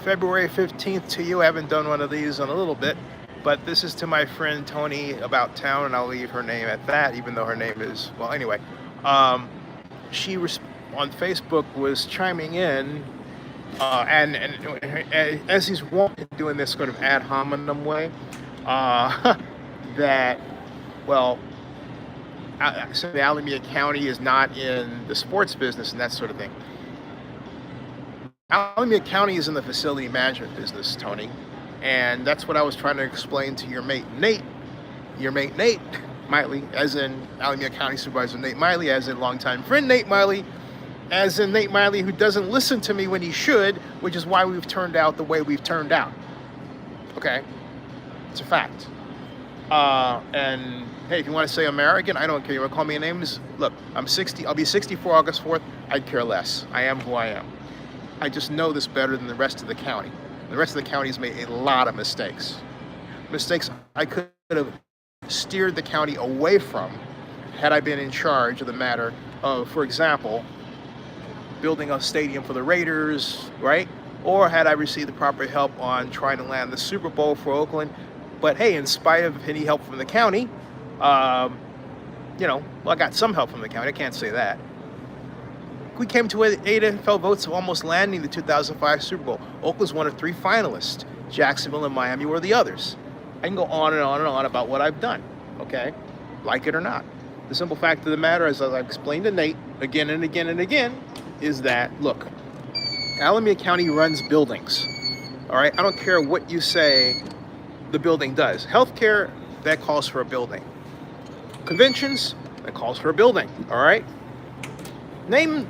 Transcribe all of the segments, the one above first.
February 15th to you. I haven't done one of these in a little bit, but this is to my friend Tony about town, and I'll leave her name at that, even though her name is, well, anyway. Um, she was on Facebook was chiming in, and as he's doing this sort of ad hominem way, uh, that, well, so the Alameda County is not in the sports business and that sort of thing. Alameda County is in the facility management business, Tony. And that's what I was trying to explain to your mate Nate Miley, as in Alameda County Supervisor Nate Miley, as in longtime friend Nate Miley, as in Nate Miley, who doesn't listen to me when he should, which is why we've turned out the way we've turned out. Okay? It's a fact. And hey, if you want to say I'm arrogant, I don't care. You want to call me names? Look, I'm 60. I'll be 64 August 4th. I'd care less. I am who I am. I just know this better than the rest of the county. The rest of the county has made a lot of mistakes. Mistakes I could have steered the county away from had I been in charge of the matter of, for example, building a stadium for the Raiders, right? Or had I received the proper help on trying to land the Super Bowl for Oakland. But hey, in spite of any help from the county, I got some help from the county. I can't say that. We came to 8 NFL votes of almost landing the 2005 Super Bowl. Oakland's one of 3 finalists. Jacksonville and Miami were the others. I can go on and on and on about what I've done, okay? Like it or not. The simple fact of the matter, as I've explained to Nate again and again and again, is that, look, Alameda County runs buildings, all right? I don't care what you say the building does. Healthcare, that calls for a building. Conventions, that calls for a building, all right? Name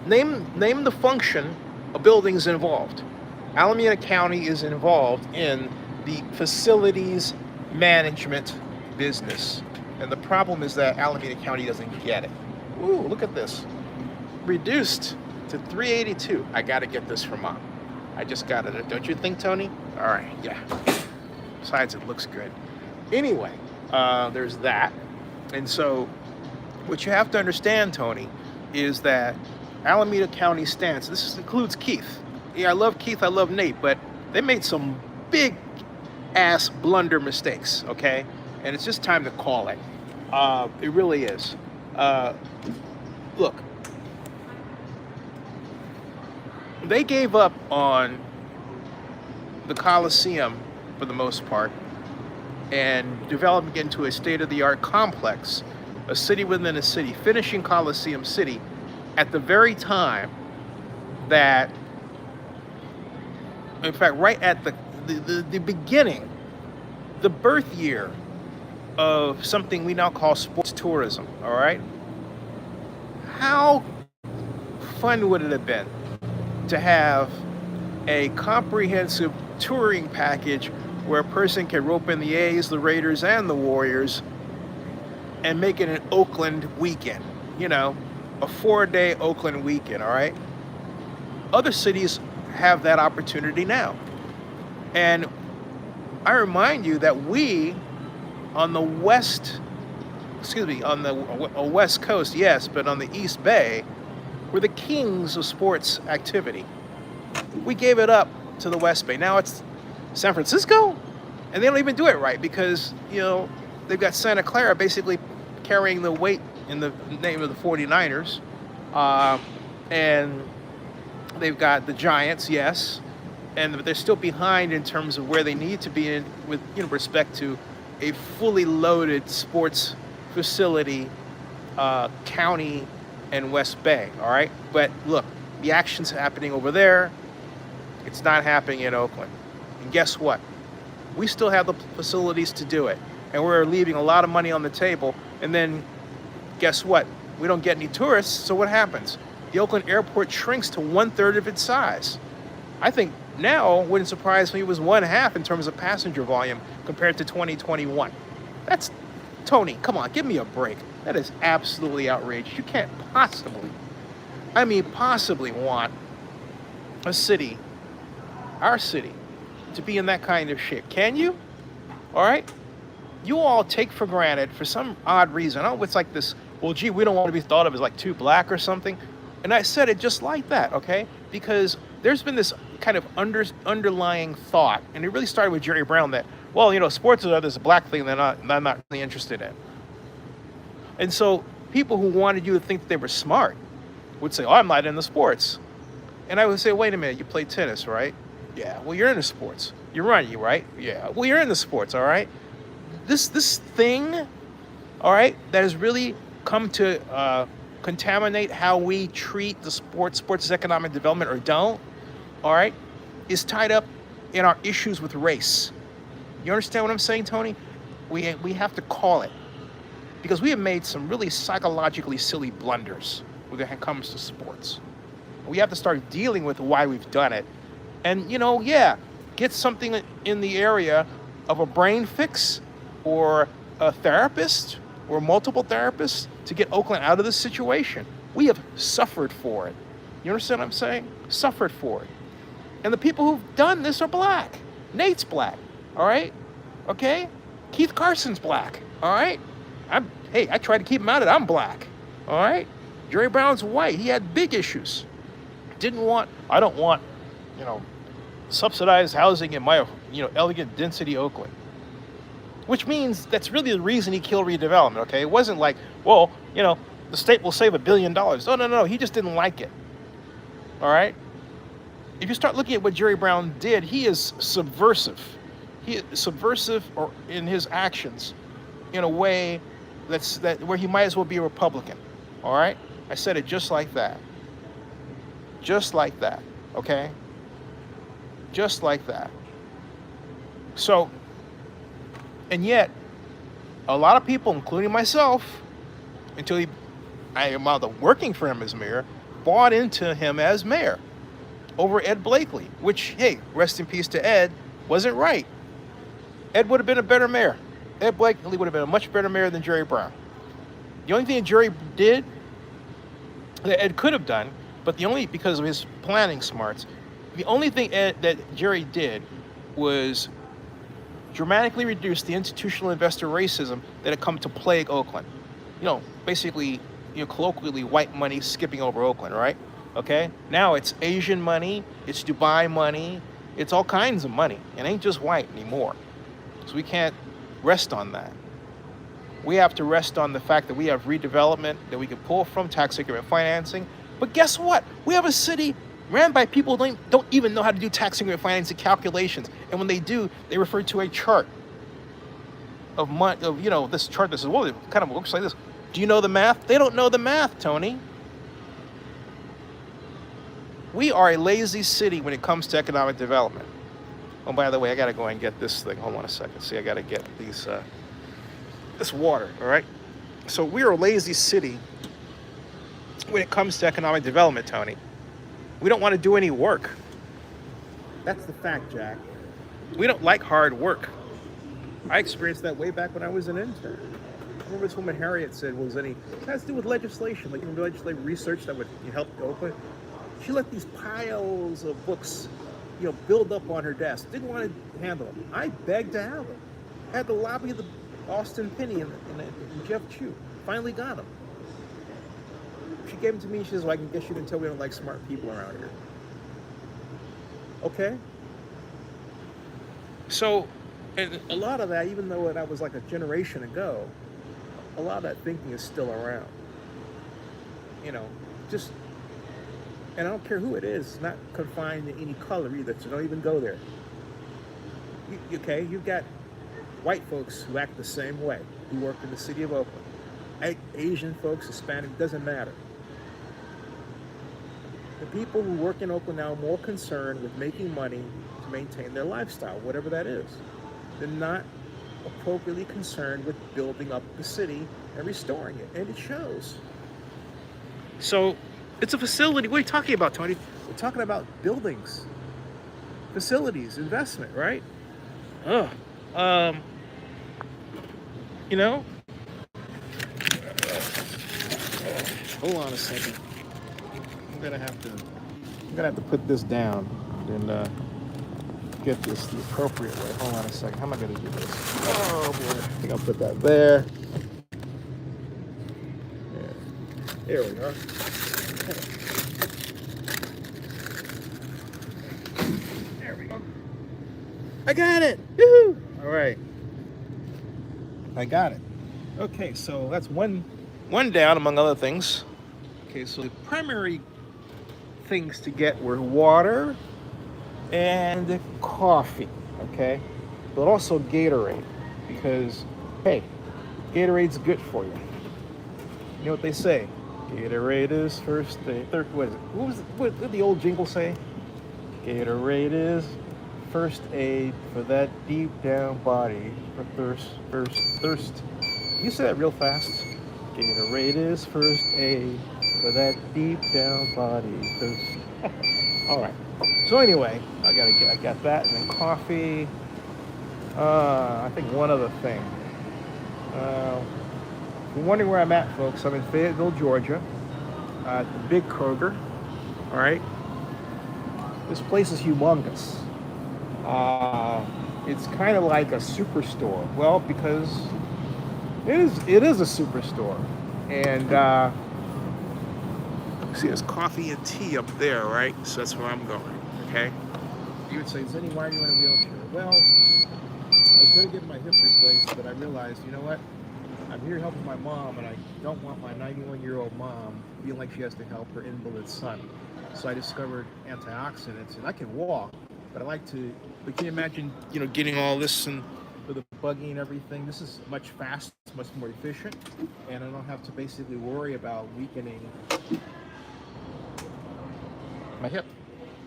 the function a building's involved. Alameda County is involved in the facilities management business. And the problem is that Alameda County doesn't get it. Ooh, look at this. Reduced to 382. I gotta get this for Mom. I just got it. Don't you think, Tony? All right, yeah. Besides, it looks good. Anyway, there's that. And so what you have to understand, Tony, is that Alameda County stance, this includes Keith. Yeah, I love Keith, I love Nate, but they made some big ass blunder mistakes, okay? And it's just time to call it. It really is. Look, they gave up on the Coliseum for the most part and developing into a state-of-the-art complex, a city within a city, finishing Coliseum City at the very time that, in fact, right at the beginning, the birth year of something we now call sports tourism, all right? How fun would it have been to have a comprehensive touring package where a person can rope in the A's, the Raiders, and the Warriors and make it an Oakland weekend, a 4-day Oakland weekend, all right? Other cities have that opportunity now. And I remind you that we on the West Coast, yes, but on the East Bay, we're the kings of sports activity. We gave it up to the West Bay. Now it's San Francisco, and they don't even do it right because, they've got Santa Clara basically carrying the weight in the name of the 49ers. And they've got the Giants, yes, but they're still behind in terms of where they need to be in with respect to a fully loaded sports facility, county and West Bay, all right? But look, the action's happening over there. It's not happening in Oakland. And guess what? We still have the facilities to do it. And we're leaving a lot of money on the table. And then guess what? We don't get any tourists, so what happens? The Oakland airport shrinks to 1/3 of its size. I think now wouldn't surprise me it was 1/2 in terms of passenger volume compared to 2021. That's, Tony, come on, give me a break. That is absolutely outrageous. You can't possibly want a city, our city, to be in that kind of shape. Can you? All right? You all take for granted, for some odd reason, it's like this, well, gee, we don't want to be thought of as like too black or something. And I said it just like that, okay? Because there's been this kind of underlying thought, and it really started with Jerry Brown that, well, sports is a black thing that I'm not really interested in. And so people who wanted you to think that they were smart would say, oh, I'm not into sports. And I would say, wait a minute, you play tennis, right? Yeah, well, you're into sports. You're running, right? Yeah, well, you're into sports, all right? This thing, all right, that has really come to contaminate how we treat the sports as economic development or don't, all right, is tied up in our issues with race. You understand what I'm saying, Tony? We have to call it, because we have made some really psychologically silly blunders when it comes to sports. We have to start dealing with why we've done it. And, get something in the area of a brain fix or a therapist or multiple therapists to get Oakland out of this situation. We have suffered for it. You understand what I'm saying? Suffered for it. And the people who've done this are black. Nate's black, all right? Okay? Keith Carson's black, all right? I tried to keep him out of it. I'm black, all right? Jerry Brown's white. He had big issues. I don't want, subsidized housing in my, elegant density Oakland. Which means that's really the reason he killed redevelopment, okay? It wasn't like, well, the state will save $1 billion. No. He just didn't like it, all right? If you start looking at what Jerry Brown did, he is subversive. He is subversive or in his actions in a way where he might as well be a Republican, all right? I said it just like that. Just like that, okay? Just like that. So, and yet, a lot of people, including myself, until I am working for him as mayor, bought into him as mayor over Ed Blakely, which, hey, rest in peace to Ed, wasn't right. Ed would have been a better mayor. Ed Blakely would have been a much better mayor than Jerry Brown. The only thing that Jerry did, that Ed could have done, but because of his planning smarts, the only thing that Jerry did was dramatically reduce the institutional investor racism that had come to plague Oakland. Basically, colloquially, white money skipping over Oakland, right? Okay? Now it's Asian money, it's Dubai money, it's all kinds of money. It ain't just white anymore. So we can't rest on that. We have to rest on the fact that we have redevelopment that we can pull from tax increment financing. But guess what? We have a city ran by people who don't even know how to do tax increment financing calculations. And when they do, they refer to a chart of this chart that says, well, it kind of looks like this. Do you know the math? They don't know the math, Tony. We are a lazy city when it comes to economic development. Oh, by the way, I got to go and get this thing. Hold on a second. See, I got to get this water, all right? So we are a lazy city when it comes to economic development, Tony. We don't want to do any work. That's the fact, Jack. We don't like hard work. I experienced that way back when I was an intern. I remember this woman, Harriet, said, it has to do with legislation, like legislative research that would help Oakland. She let these piles of books, build up on her desk. Didn't want to handle them. I begged to have them. Had to lobby the Austin Penny and Jeff Chu. Finally got them. She gave them to me. She says, well, I guess you can tell we don't like smart people around here. Okay? So, and a lot of that, even though that was like a generation ago, a lot of that thinking is still around. And I don't care who it is. It's not confined to any color either, so don't even go there. You've got white folks who act the same way, who work in the city of Oakland. Asian folks, Hispanic, doesn't matter. The people who work in Oakland now are more concerned with making money to maintain their lifestyle, whatever that is. They're not appropriately concerned with building up the city and restoring it, and it shows. So, it's a facility. What are you talking about, Tony? We're talking about buildings, facilities, investment, right? Hold on a second. I'm gonna have to put this down and get this the appropriate way. Hold on a second. How am I gonna do this? Oh boy. I think I'll put that there. Yeah. There we are. I got it. Woohoo! All right. I got it. Okay, so that's one down among other things. Okay, so the primary things to get were water and coffee. Okay, but also Gatorade because hey, Gatorade's good for you. You know what they say? Gatorade is first aid. What is it? What did the old jingle say? Gatorade is first aid for that deep down body for thirst. You say that real fast. Gatorade is first aid for that deep down body thirst. All right. So anyway, I got that, and then coffee. I think one other thing. If you're wondering where I'm at, folks, I'm in Fayetteville, Georgia, at the big Kroger. All right. This place is humongous. It's kind of like a superstore. Well, because it is a superstore, and see, there's coffee and tea up there, right? So that's where I'm going. Okay. You would say, Zenny, why are you in a wheelchair? Well, I was going to get my hip replaced, but I realized, you know what? I'm here helping my mom, and I don't want my 91-year-old mom feeling like she has to help her invalid son. So I discovered antioxidants, and I can walk, but I like to. But can you imagine, getting all this and with the buggy and everything? This is much faster, much more efficient, and I don't have to basically worry about weakening my hip.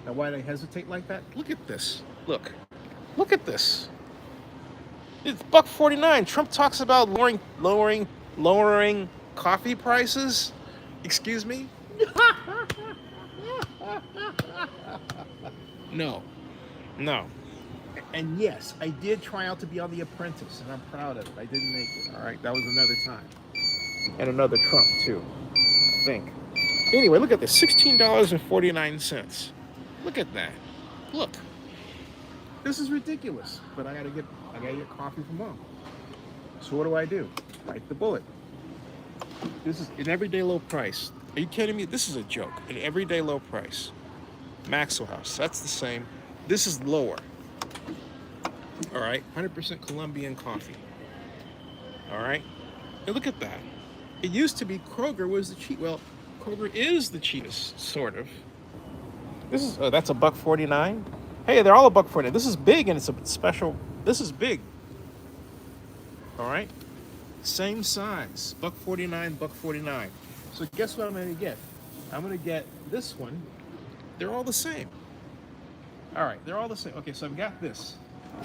Now, why did I hesitate like that? Look at this. Look at this. It's $1.49. Trump talks about lowering coffee prices. Excuse me? No. And yes, I did try out to be on The Apprentice, and I'm proud of it. I didn't make it. All right, that was another time. And another Trump too, I think. Anyway, look at this. $16.49. Look at that. Look. This is ridiculous. But I gotta get coffee from mom. So what do? Bite the bullet. This is an everyday low price. Are you kidding me? This is a joke. An everyday low price. Maxwell House. That's the same. This is lower. All right. 100% Colombian coffee. All right. And look at that. It used to be Kroger was the cheap. Well, Kroger is the cheapest, sort of. This is that's $1.49. Hey, they're all $1.49. This is big, and it's a special. This is big. All right, same size, $1.49, $1.49. So guess what I'm going to get? I'm going to get this one. They're all the same. All right, they're all the same. Okay, so I've got this.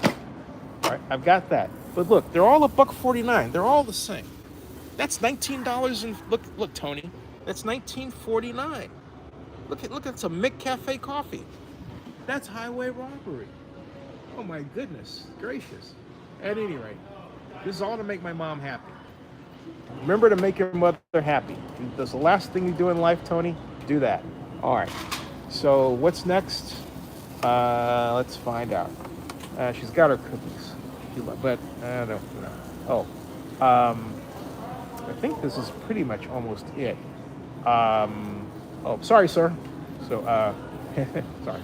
All right, I've got that. But look, they're all $1.49. They're all the same. That's $19 and look, Tony. That's $19.49. Look, it's a McCafe coffee. That's highway robbery. Oh my goodness gracious. At any rate, this is all to make my mom happy. Remember to make your mother happy. That's the last thing you do in life, Tony. Do that. All right. So what's next? Let's find out. She's got her cookies. But I don't know. Oh. I think this is pretty much almost it. Oh, sorry, sir. So, sorry.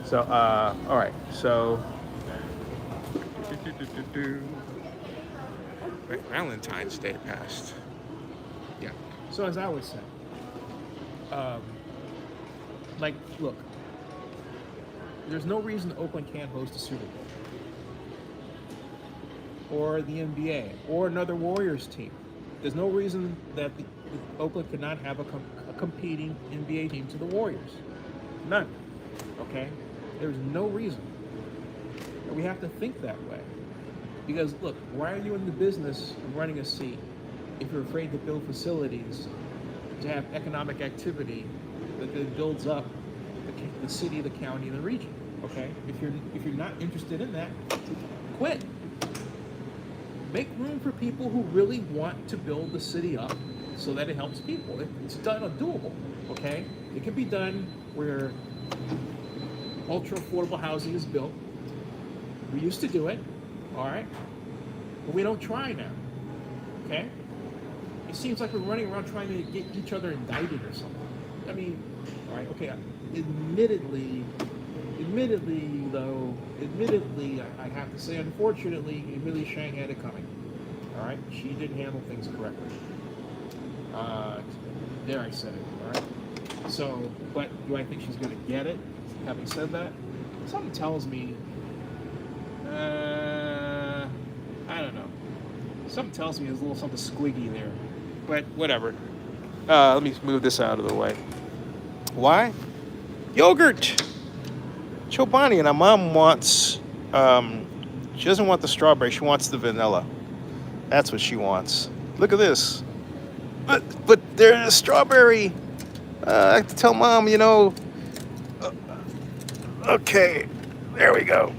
So, all right. So, Valentine's Day passed. Yeah. So as I was saying, look, there's no reason Oakland can't host a Super Bowl, or the NBA, or another Warriors team. There's no reason that Oakland could not have a competing NBA team to the Warriors. None. Okay? There's no reason. And we have to think that way. Because, look, why are you in the business of running a city if you're afraid to build facilities to have economic activity that then builds up the city, the county, and the region? Okay? If you're not interested in that, quit. Make room for people who really want to build the city up so that it helps people. It's doable, okay? It can be done where ultra affordable housing is built. We used to do it, all right? But we don't try now, okay? It seems like we're running around trying to get each other indicted or something. I mean, all right, okay, admittedly, admittedly, I have to say, unfortunately, Amelia Shang had it coming. All right, she didn't handle things correctly. There, I said it. All right. So, but do I think she's going to get it? Having said that, something tells me. I don't know. Something tells me there's a little something squiggy there, but whatever. Let me move this out of the way. Why? Yogurt. Chobani and our mom wants. She doesn't want the strawberry. She wants the vanilla. That's what she wants. Look at this. But there's strawberry. I have to tell mom, okay. There we go.